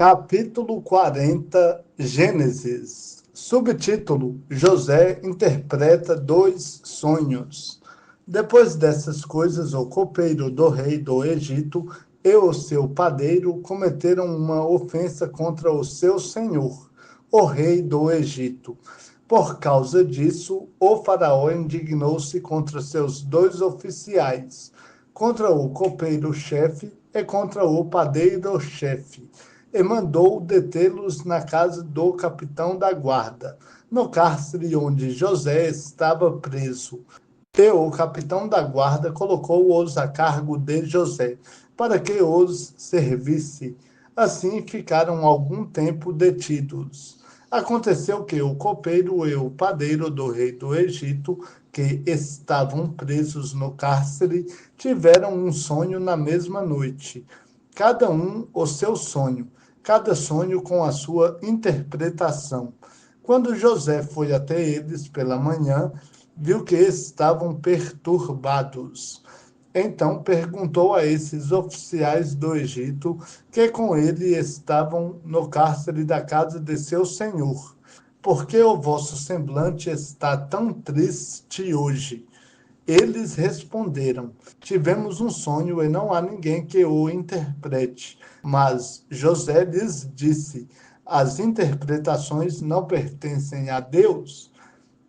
Capítulo 40, Gênesis. Subtítulo: José interpreta dois sonhos. Depois dessas coisas, o copeiro do rei do Egito e o seu padeiro cometeram uma ofensa contra o seu senhor, o rei do Egito. Por causa disso, o faraó indignou-se contra seus dois oficiais, contra o copeiro-chefe e contra o padeiro-chefe, e mandou detê-los na casa do capitão da guarda, no cárcere onde José estava preso. E o capitão da guarda colocou-os a cargo de José, para que os servisse. Assim ficaram algum tempo detidos. Aconteceu que o copeiro e o padeiro do rei do Egito, que estavam presos no cárcere, tiveram um sonho na mesma noite. Cada um o seu sonho, cada sonho com a sua interpretação. Quando José foi até eles pela manhã, viu que estavam perturbados. Então perguntou a esses oficiais do Egito que com ele estavam no cárcere da casa de seu senhor: por que o vosso semblante está tão triste hoje? Eles responderam: tivemos um sonho e não há ninguém que o interprete. Mas José lhes disse: as interpretações não pertencem a Deus?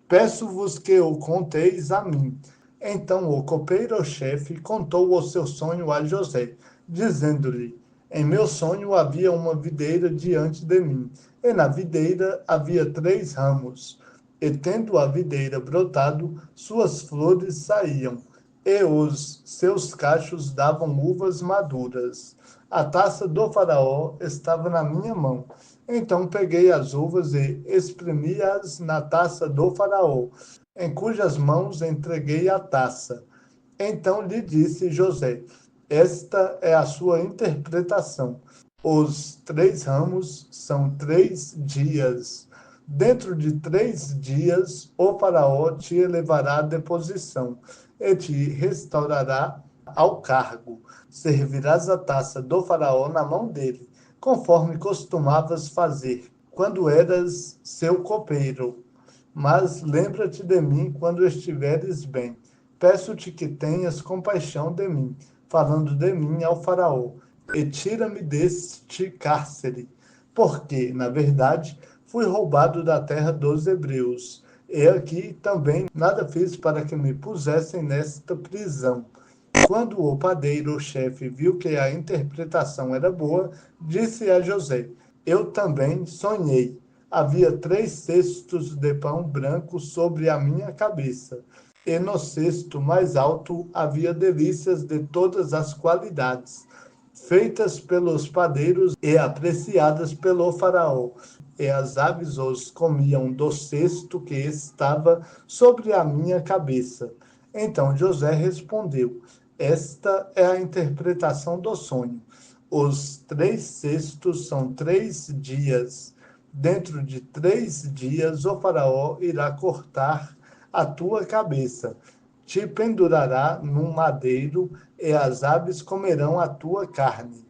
Peço-vos que o conteis a mim. Então o copeiro-chefe contou o seu sonho a José, dizendo-lhe: em meu sonho havia uma videira diante de mim, e na videira havia 3 ramos. E tendo a videira brotado, suas flores saíam, e os seus cachos davam uvas maduras. A taça do faraó estava na minha mão. Então peguei as uvas e espremi-as na taça do faraó, em cujas mãos entreguei a taça. Então lhe disse José: esta é a sua interpretação. Os 3 ramos são 3 dias. Dentro de 3 dias, o faraó te elevará à deposição e te restaurará ao cargo. Servirás a taça do faraó na mão dele, conforme costumavas fazer, quando eras seu copeiro. Mas lembra-te de mim quando estiveres bem. Peço-te que tenhas compaixão de mim, falando de mim ao faraó, e tira-me deste cárcere, porque, na verdade, fui roubado da terra dos hebreus. E aqui também nada fiz para que me pusessem nesta prisão. Quando o padeiro-chefe viu que a interpretação era boa, disse a José: eu também sonhei. Havia 3 cestos de pão branco sobre a minha cabeça, e no cesto mais alto havia delícias de todas as qualidades, feitas pelos padeiros e apreciadas pelo faraó. E as aves os comiam do cesto que estava sobre a minha cabeça. Então José respondeu: esta é a interpretação do sonho. Os 3 cestos são 3 dias. Dentro de 3 dias, o faraó irá cortar a tua cabeça, te pendurará num madeiro, e as aves comerão a tua carne.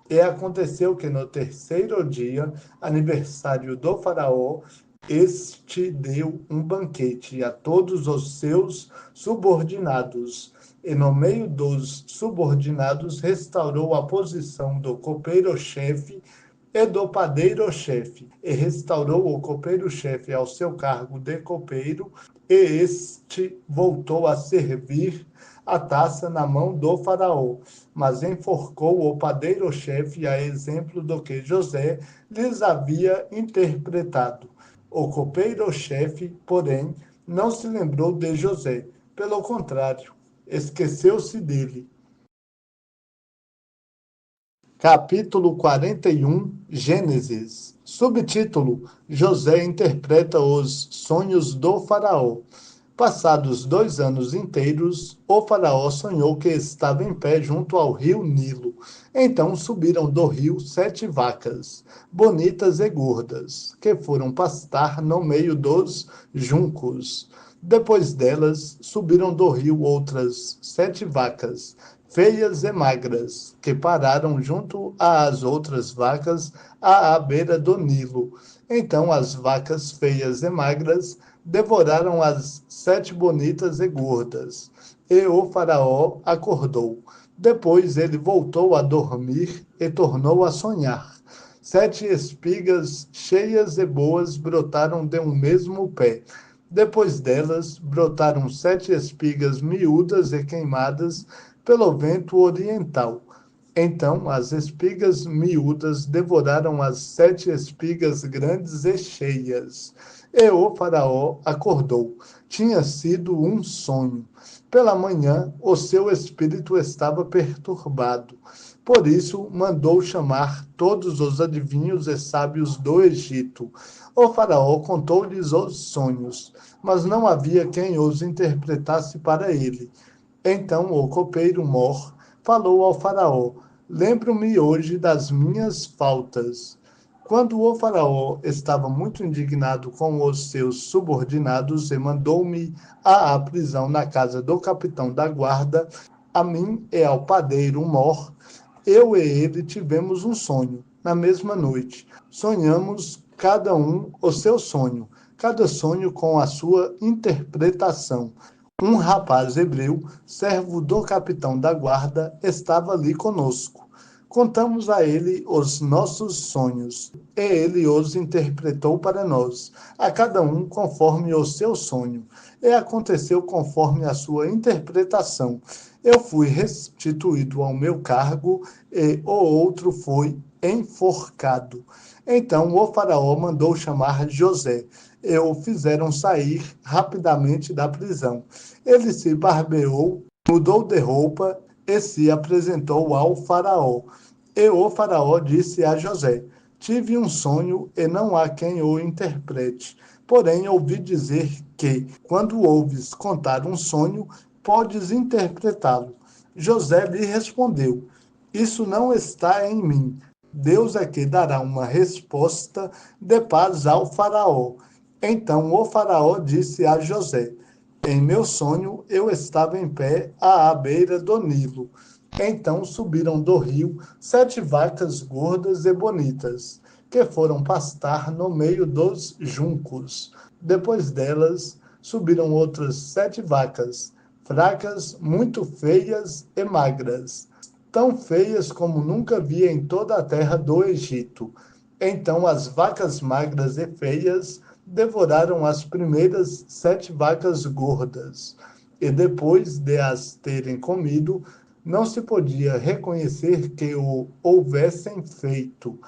E aconteceu que no terceiro dia, aniversário do faraó, este deu um banquete a todos os seus subordinados, e no meio dos subordinados restaurou a posição do copeiro-chefe e do padeiro-chefe, e restaurou o copeiro-chefe ao seu cargo de copeiro, e este voltou a servir a taça na mão do faraó, mas enforcou o padeiro-chefe a exemplo do que José lhes havia interpretado. O copeiro-chefe, porém, não se lembrou de José, pelo contrário, esqueceu-se dele. Capítulo 41, Gênesis. Subtítulo: José interpreta os sonhos do faraó. Passados 2 anos inteiros, o faraó sonhou que estava em pé junto ao rio Nilo. Então subiram do rio 7 vacas, bonitas e gordas, que foram pastar no meio dos juncos. Depois delas, subiram do rio outras 7 vacas, feias e magras, que pararam junto às outras vacas à beira do Nilo. Então as vacas feias e magras devoraram as 7 bonitas e gordas, e o faraó acordou. Depois ele voltou a dormir e tornou a sonhar. 7 espigas cheias e boas brotaram de um mesmo pé. Depois delas, brotaram 7 espigas miúdas e queimadas pelo vento oriental. Então as espigas miúdas devoraram as 7 espigas grandes e cheias. E o faraó acordou. Tinha sido um sonho. Pela manhã, o seu espírito estava perturbado. Por isso, mandou chamar todos os adivinhos e sábios do Egito. O faraó contou-lhes os sonhos, mas não havia quem os interpretasse para ele. Então o copeiro Mor falou ao faraó: Lembro-me hoje das minhas faltas. Quando o faraó estava muito indignado com os seus subordinados e mandou-me à prisão na casa do capitão da guarda, a mim e ao padeiro Mor, eu e ele tivemos um sonho, na mesma noite. Sonhamos cada um o seu sonho, cada sonho com a sua interpretação. Um rapaz hebreu, servo do capitão da guarda, estava ali conosco. Contamos a ele os nossos sonhos, e ele os interpretou para nós, a cada um conforme o seu sonho. E aconteceu conforme a sua interpretação. Eu fui restituído ao meu cargo, e o outro foi enforcado. Então o faraó mandou chamar José, e o fizeram sair rapidamente da prisão. Ele se barbeou, mudou de roupa e se apresentou ao faraó. E o faraó disse a José: Tive um sonho e não há quem o interprete. Porém, ouvi dizer que, quando ouves contar um sonho, podes interpretá-lo. José lhe respondeu: Isso não está em mim. Deus é que dará uma resposta de paz ao faraó. Então o faraó disse a José: Em meu sonho eu estava em pé à beira do Nilo. Então subiram do rio 7 vacas gordas e bonitas, que foram pastar no meio dos juncos. Depois delas subiram outras 7 vacas, fracas, muito feias e magras, tão feias como nunca vi em toda a terra do Egito. Então as vacas magras e feias devoraram as primeiras 7 vacas gordas, e depois de as terem comido, não se podia reconhecer que o houvessem feito,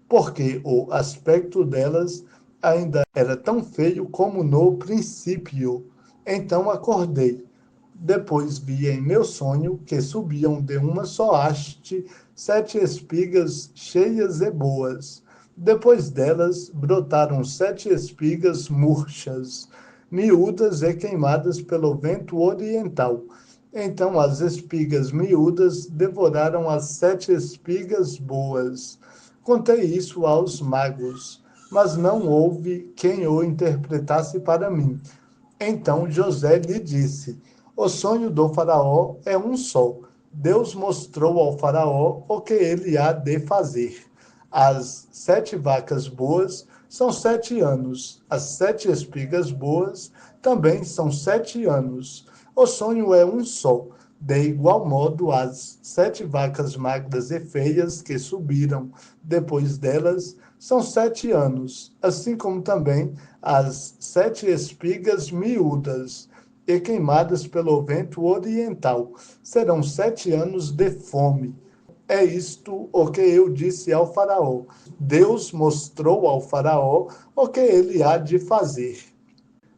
porque o aspecto delas ainda era tão feio como no princípio. Então acordei. Depois vi em meu sonho que subiam de uma só haste 7 espigas cheias e boas. Depois delas brotaram 7 espigas murchas, miúdas e queimadas pelo vento oriental. Então as espigas miúdas devoraram as 7 espigas boas. Contei isso aos magos, mas não houve quem o interpretasse para mim. Então José lhe disse: O sonho do faraó é um só. Deus mostrou ao faraó o que ele há de fazer. As 7 vacas boas são 7 anos. As 7 espigas boas também são 7 anos. O sonho é um só. De igual modo, as 7 vacas magras e feias que subiram depois delas são 7 anos, assim como também as 7 espigas miúdas e queimadas pelo vento oriental. Serão 7 anos de fome. É isto o que eu disse ao faraó. Deus mostrou ao faraó o que ele há de fazer.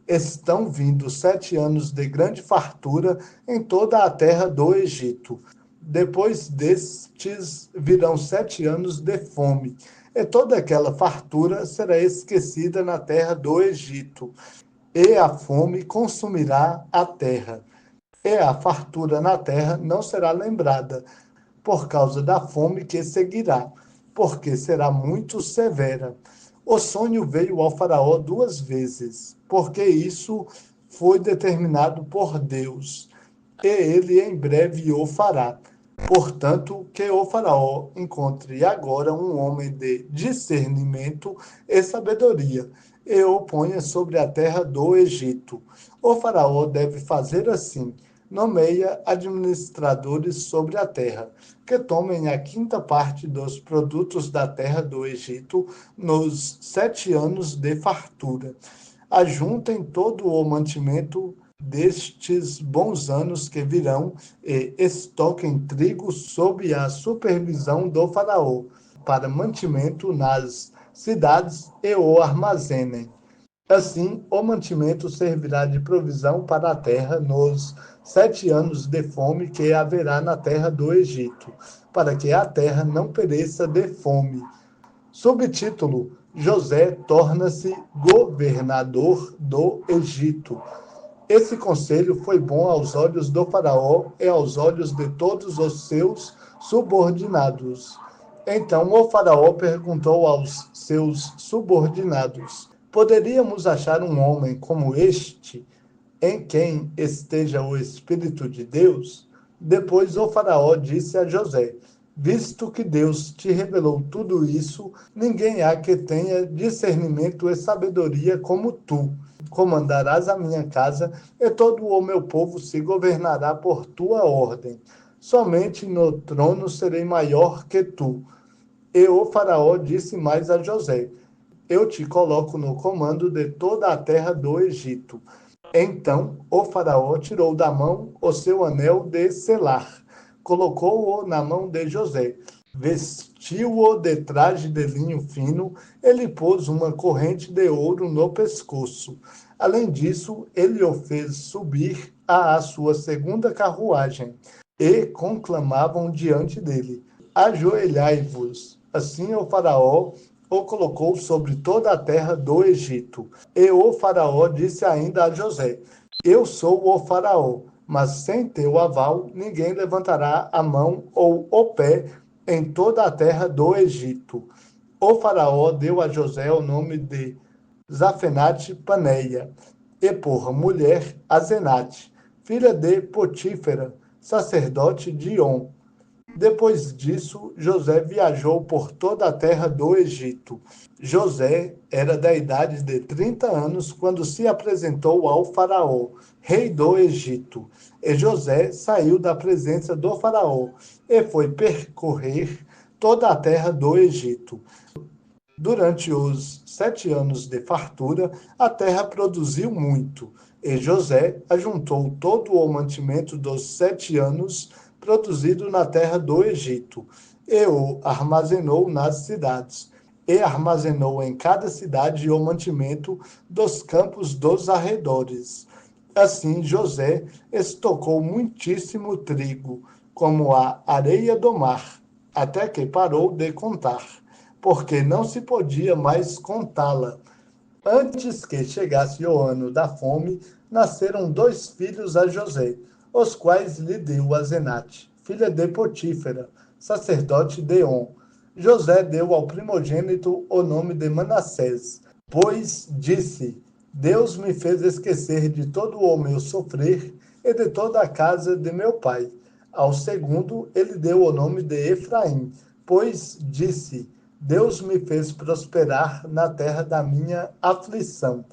Estão vindo 7 anos de grande fartura em toda a terra do Egito. Depois destes virão 7 anos de fome, e toda aquela fartura será esquecida na terra do Egito, e a fome consumirá a terra, e a fartura na terra não será lembrada, por causa da fome que seguirá, porque será muito severa. O sonho veio ao faraó 2 vezes, porque isso foi determinado por Deus, e ele em breve o fará. Portanto, que o faraó encontre agora um homem de discernimento e sabedoria, e o ponha sobre a terra do Egito. O faraó deve fazer assim: nomeia administradores sobre a terra, que tomem a quinta parte dos produtos da terra do Egito nos 7 anos de fartura. Ajuntem todo o mantimento destes bons anos que virão e estoquem trigo sob a supervisão do faraó, para mantimento nas cidades e o armazenem. Assim, o mantimento servirá de provisão para a terra nos 7 anos de fome que haverá na terra do Egito, para que a terra não pereça de fome. Subtítulo: José torna-se governador do Egito. Esse conselho foi bom aos olhos do faraó e aos olhos de todos os seus subordinados. Então o faraó perguntou aos seus subordinados: poderíamos achar um homem como este, em quem esteja o Espírito de Deus? Depois o faraó disse a José: visto que Deus te revelou tudo isso, ninguém há que tenha discernimento e sabedoria como tu. Comandarás a minha casa, e todo o meu povo se governará por tua ordem. Somente no trono serei maior que tu. E o faraó disse mais a José: eu te coloco no comando de toda a terra do Egito. Então o faraó tirou da mão o seu anel de selar, colocou-o na mão de José, vestiu-o de traje de linho fino, ele pôs uma corrente de ouro no pescoço. Além disso, ele o fez subir à sua segunda carruagem, e conclamavam diante dele: ajoelhai-vos. Assim o faraó o colocou sobre toda a terra do Egito. E o faraó disse ainda a José: eu sou o faraó, mas sem teu aval ninguém levantará a mão ou o pé em toda a terra do Egito. O faraó deu a José o nome de Zafenate Paneia, e por mulher Azenate, filha de Potífera, sacerdote de On. Depois disso, José viajou por toda a terra do Egito. José era da idade de 30 anos quando se apresentou ao faraó, rei do Egito. E José saiu da presença do faraó e foi percorrer toda a terra do Egito. Durante os 7 anos de fartura, a terra produziu muito, e José ajuntou todo o mantimento dos 7 anos produzido na terra do Egito, e o armazenou nas cidades, e armazenou em cada cidade o mantimento dos campos dos arredores. Assim José estocou muitíssimo trigo, como a areia do mar, até que parou de contar, porque não se podia mais contá-la. Antes que chegasse o ano da fome, nasceram 2 filhos a José, os quais lhe deu Azenate, filha de Potífera, sacerdote de On. José deu ao primogênito o nome de Manassés, pois disse: Deus me fez esquecer de todo o meu sofrer e de toda a casa de meu pai. Ao segundo, ele deu o nome de Efraim, pois disse: Deus me fez prosperar na terra da minha aflição.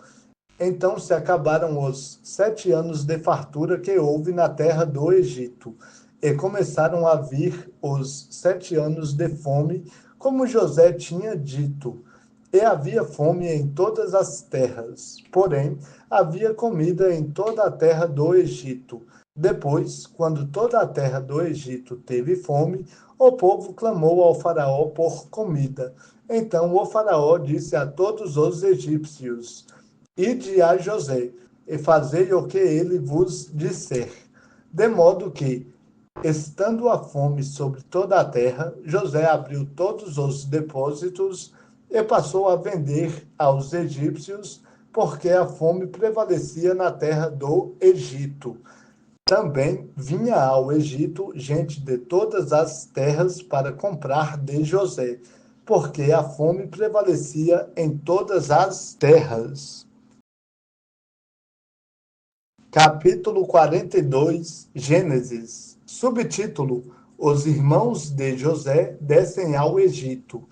Então se acabaram os 7 anos de fartura que houve na terra do Egito, e começaram a vir os 7 anos de fome, como José tinha dito. E havia fome em todas as terras, porém havia comida em toda a terra do Egito. Depois, quando toda a terra do Egito teve fome, o povo clamou ao faraó por comida. Então o faraó disse a todos os egípcios: ide a José, e fazei o que ele vos disser. De modo que, estando a fome sobre toda a terra, José abriu todos os depósitos e passou a vender aos egípcios, porque a fome prevalecia na terra do Egito. Também vinha ao Egito gente de todas as terras para comprar de José, porque a fome prevalecia em todas as terras. Capítulo 42, Gênesis. Subtítulo: os irmãos de José descem ao Egito.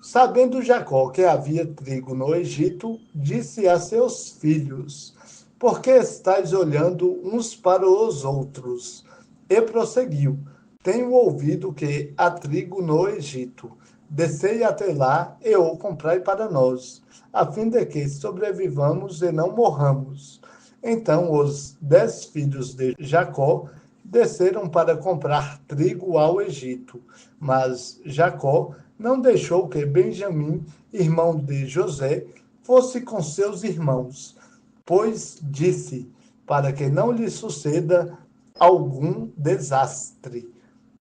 Sabendo Jacó que havia trigo no Egito, disse a seus filhos: Por que estáis olhando uns para os outros? E prosseguiu: Tenho ouvido que há trigo no Egito. Descei até lá e o comprai para nós, a fim de que sobrevivamos e não morramos. Então os 10 filhos de Jacó desceram para comprar trigo ao Egito. Mas Jacó não deixou que Benjamim, irmão de José, fosse com seus irmãos, pois disse, para que não lhe suceda algum desastre.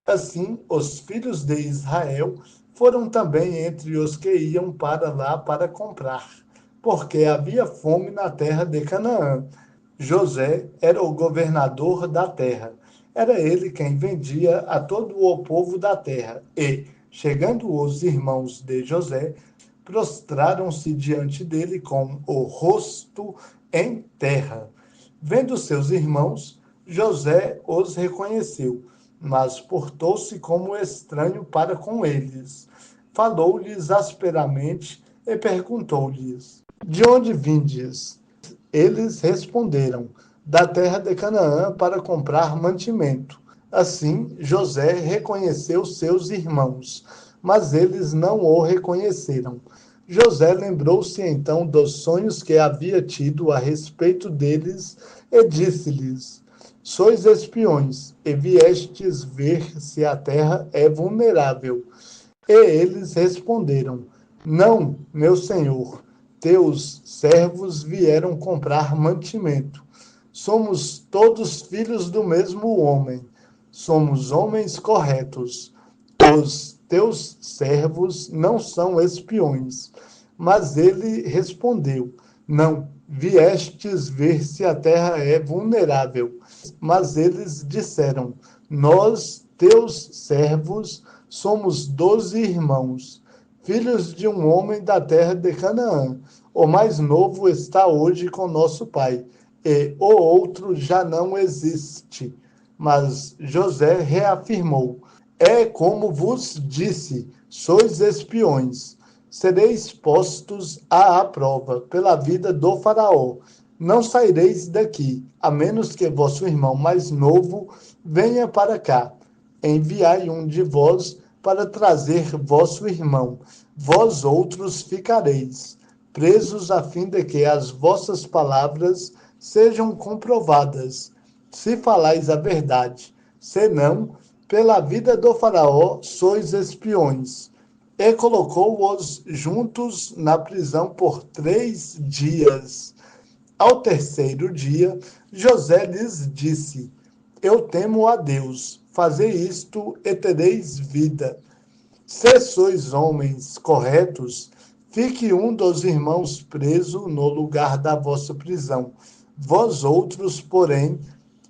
Assim, os filhos de Israel foram também entre os que iam para lá para comprar, porque havia fome na terra de Canaã. José era o governador da terra. Era ele quem vendia a todo o povo da terra. E, chegando os irmãos de José, prostraram-se diante dele com o rosto em terra. Vendo seus irmãos, José os reconheceu, mas portou-se como estranho para com eles. Falou-lhes asperamente e perguntou-lhes: De onde vindes? Eles responderam: Da terra de Canaã para comprar mantimento. Assim, José reconheceu seus irmãos, mas eles não o reconheceram. José lembrou-se então dos sonhos que havia tido a respeito deles e disse-lhes: Sois espiões e viestes ver se a terra é vulnerável. E eles responderam: Não, meu senhor, teus servos vieram comprar mantimento. Somos todos filhos do mesmo homem. Somos homens corretos. Os teus servos não são espiões. Mas ele respondeu: Não, viestes ver se a terra é vulnerável. Mas eles disseram: Nós, teus servos, somos 12 irmãos, filhos de um homem da terra de Canaã. O mais novo está hoje com nosso pai, e o outro já não existe. Mas José reafirmou: É como vos disse, sois espiões. Sereis postos à prova pela vida do faraó. Não saireis daqui, a menos que vosso irmão mais novo venha para cá. Enviai um de vós para trazer vosso irmão. Vós outros ficareis presos a fim de que as vossas palavras sejam comprovadas, se falais a verdade. Senão, pela vida do faraó, sois espiões. E colocou-os juntos na prisão por 3 dias. Ao terceiro dia, José lhes disse: Eu temo a Deus, fazei isto e tereis vida. Se sois homens corretos, fique um dos irmãos preso no lugar da vossa prisão. Vós outros, porém,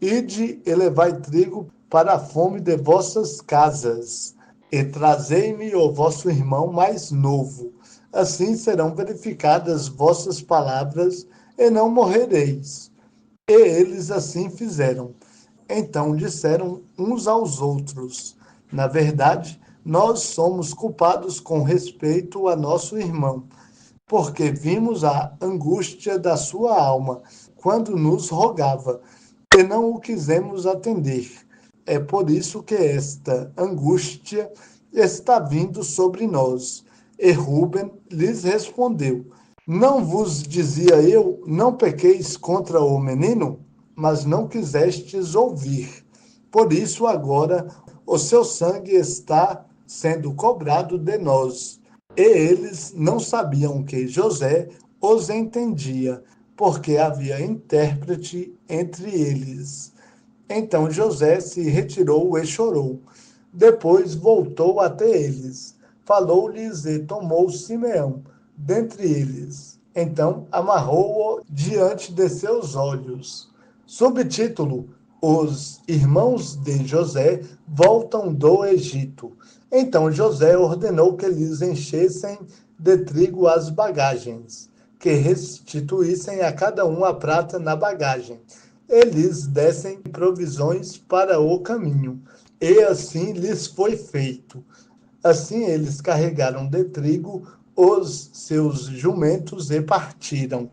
ide e levai trigo para a fome de vossas casas, e trazei-me o vosso irmão mais novo. Assim serão verificadas vossas palavras, e não morrereis. E eles assim fizeram. Então disseram uns aos outros: Na verdade, nós somos culpados com respeito a nosso irmão, porque vimos a angústia da sua alma quando nos rogava, e não o quisemos atender. É por isso que esta angústia está vindo sobre nós. E Ruben lhes respondeu: Não vos dizia eu, não pequeis contra o menino? Mas não quisestes ouvir. Por isso agora o seu sangue está sendo cobrado de nós. E eles não sabiam que José os entendia, porque havia intérprete entre eles. Então José se retirou e chorou. Depois voltou até eles, falou-lhes e tomou Simeão dentre eles. Então amarrou-o diante de seus olhos. Subtítulo: Os irmãos de José voltam do Egito. Então José ordenou que lhes enchessem de trigo as bagagens, que restituíssem a cada um a prata na bagagem. Eles dessem provisões para o caminho. E assim lhes foi feito. Assim eles carregaram de trigo os seus jumentos e partiram.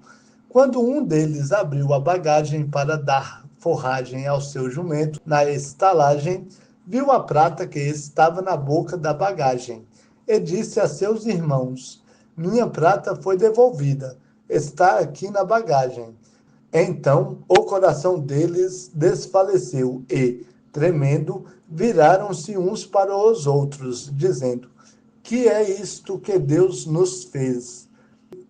Quando um deles abriu a bagagem para dar forragem ao seu jumento na estalagem, viu a prata que estava na boca da bagagem e disse a seus irmãos: Minha prata foi devolvida, está aqui na bagagem. Então o coração deles desfaleceu e, tremendo, viraram-se uns para os outros, dizendo: Que é isto que Deus nos fez?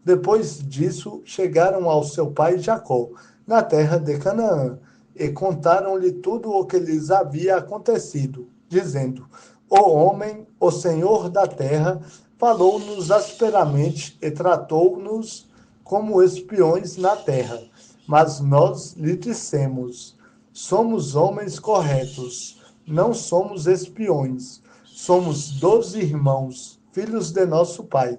Depois disso, chegaram ao seu pai Jacó, na terra de Canaã, e contaram-lhe tudo o que lhes havia acontecido, dizendo: O homem, o senhor da terra, falou-nos asperamente e tratou-nos como espiões na terra. Mas nós lhe dissemos: Somos homens corretos, não somos espiões. Somos 12 irmãos, filhos de nosso pai.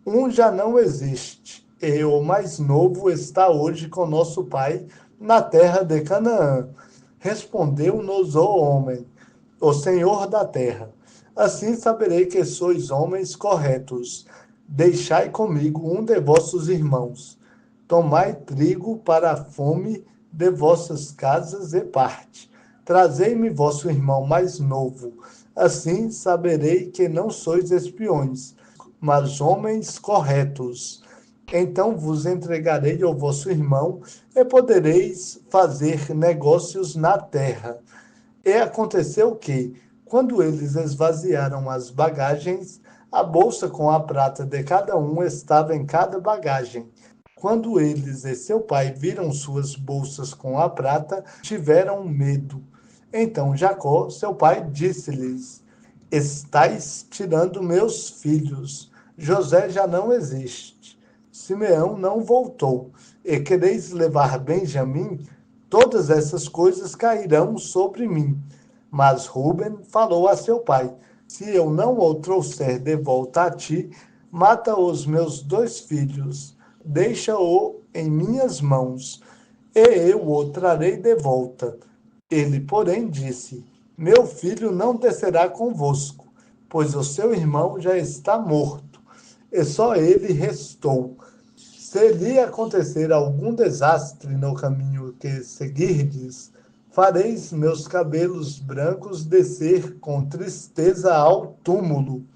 Um já não existe, e o mais novo está hoje com nosso pai na terra de Canaã. Respondeu-nos o homem, o Senhor da terra: Assim saberei que sois homens corretos. Deixai comigo um de vossos irmãos. Tomai trigo para a fome de vossas casas e parte. Trazei-me vosso irmão mais novo. Assim saberei que não sois espiões, mas homens corretos. Então vos entregarei ao vosso irmão e podereis fazer negócios na terra. E aconteceu que, quando eles esvaziaram as bagagens, a bolsa com a prata de cada um estava em cada bagagem. Quando eles e seu pai viram suas bolsas com a prata, tiveram medo. Então Jacó, seu pai, disse-lhes: Estais tirando meus filhos. José já não existe. Simeão não voltou. E quereis levar Benjamim? Todas essas coisas cairão sobre mim. Mas Ruben falou a seu pai: Se eu não o trouxer de volta a ti, mata os meus 2 filhos, deixa-o em minhas mãos, e eu o trarei de volta. Ele, porém, disse: Meu filho não descerá convosco, pois o seu irmão já está morto, e só ele restou. Se lhe acontecer algum desastre no caminho que seguirdes, fareis meus cabelos brancos descer com tristeza ao túmulo.